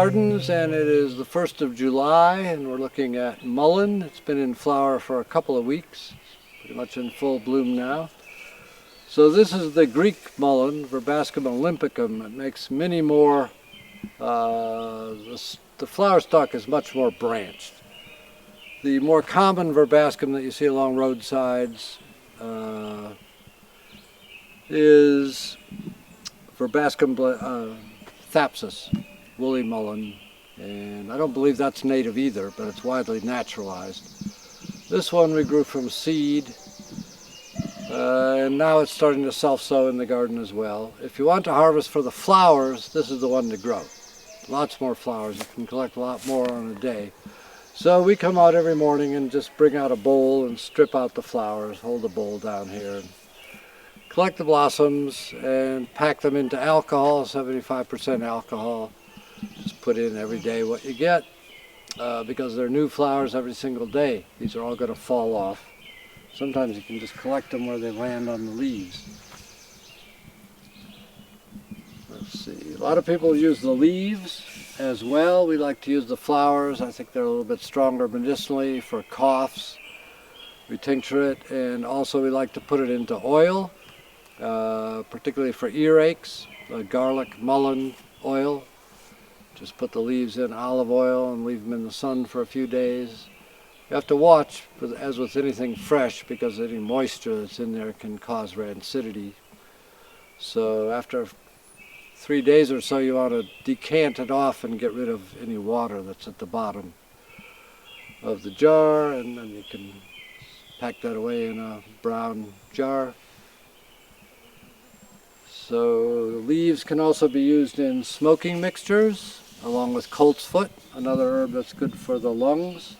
Gardens, and it is the 1st of July, and we're looking at mullein. It's been in flower for a couple of weeks, pretty much in full bloom now. So this is the Greek mullein, Verbascum olympicum. It makes many more, the flower stalk is much more branched. The more common Verbascum that you see along roadsides is Verbascum thapsus, woolly mullein, and I don't believe that's native either, but it's widely naturalized. This one we grew from seed, and now it's starting to self-sow in the garden as well. If you want to harvest for the flowers, this is the one to grow. Lots more flowers. You can collect a lot more on a day. So we come out every morning and just bring out a bowl and strip out the flowers, hold the bowl down here, and collect the blossoms and pack them into alcohol, 75% alcohol. Just put in every day what you get because they're new flowers every single day. These are all going to fall off. Sometimes you can just collect them where they land on the leaves. Let's see. A lot of people use the leaves as well. We like to use the flowers. I think they're a little bit stronger medicinally for coughs. We tincture it, and also we like to put it into oil. Particularly for earaches, garlic, mullein oil. Just put the leaves in olive oil and leave them in the sun for a few days. You have to watch, as with anything fresh, because any moisture that's in there can cause rancidity. So after 3 days or so, you want to decant it off and get rid of any water that's at the bottom of the jar, and then you can pack that away in a brown jar. So the leaves can also be used in smoking mixtures, along with coltsfoot, another herb that's good for the lungs.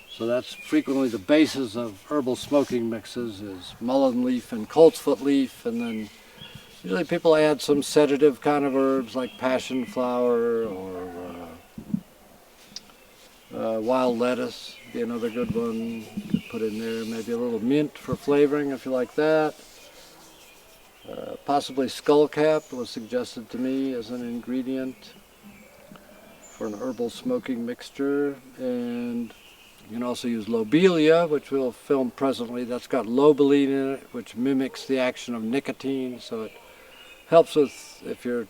So that's frequently the basis of herbal smoking mixes, is mullein leaf and coltsfoot leaf, and then usually people add some sedative kind of herbs like passion flower or wild lettuce, be another good one to put in there. Maybe a little mint for flavoring if you like that. Possibly skullcap was suggested to me as an ingredient for an herbal smoking mixture, and you can also use lobelia, which we'll film presently. That's got lobeline in it, which mimics the action of nicotine, so it helps with, if you're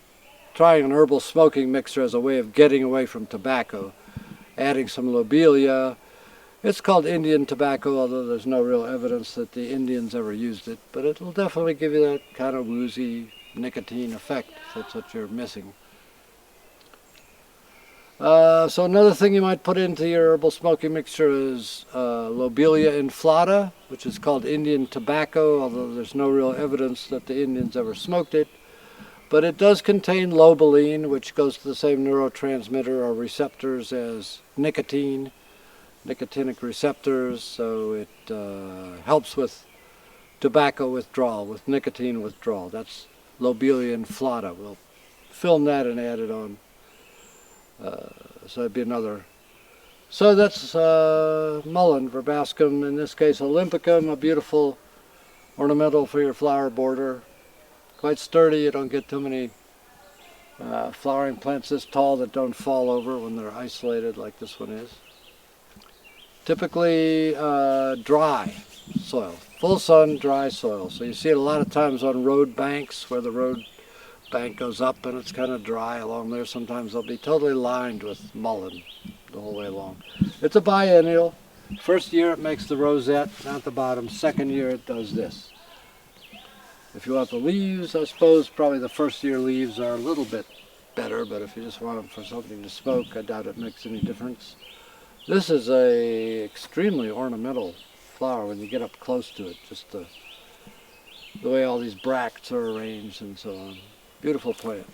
trying an herbal smoking mixture as a way of getting away from tobacco, adding some lobelia. It's called Indian tobacco, although there's no real evidence that the Indians ever used it, but it will definitely give you that kind of woozy nicotine effect, if that's what you're missing. So another thing you might put into your herbal smoking mixture is lobelia inflata, which is called Indian tobacco, although there's no real evidence that the Indians ever smoked it. But it does contain lobeline, which goes to the same neurotransmitter or receptors as nicotine. Nicotinic receptors, so it helps with tobacco withdrawal, with nicotine withdrawal. That's lobelia inflata. We'll film that and add it on. So that'd be another. So that's mullein, Verbascum, in this case olympicum, a beautiful ornamental for your flower border. Quite sturdy. You don't get too many flowering plants this tall that don't fall over when they're isolated like this one is. Typically dry soil, full sun, dry soil. So you see it a lot of times on road banks where the road bank goes up and it's kind of dry along there. Sometimes they'll be totally lined with mullein the whole way along. It's a biennial. First year it makes the rosette down at the bottom. Second year it does this. If you want the leaves, I suppose probably the first year leaves are a little bit better, but if you just want them for something to smoke, I doubt it makes any difference. This is a extremely ornamental flower when you get up close to it, just the way all these bracts are arranged and so on. Beautiful plant.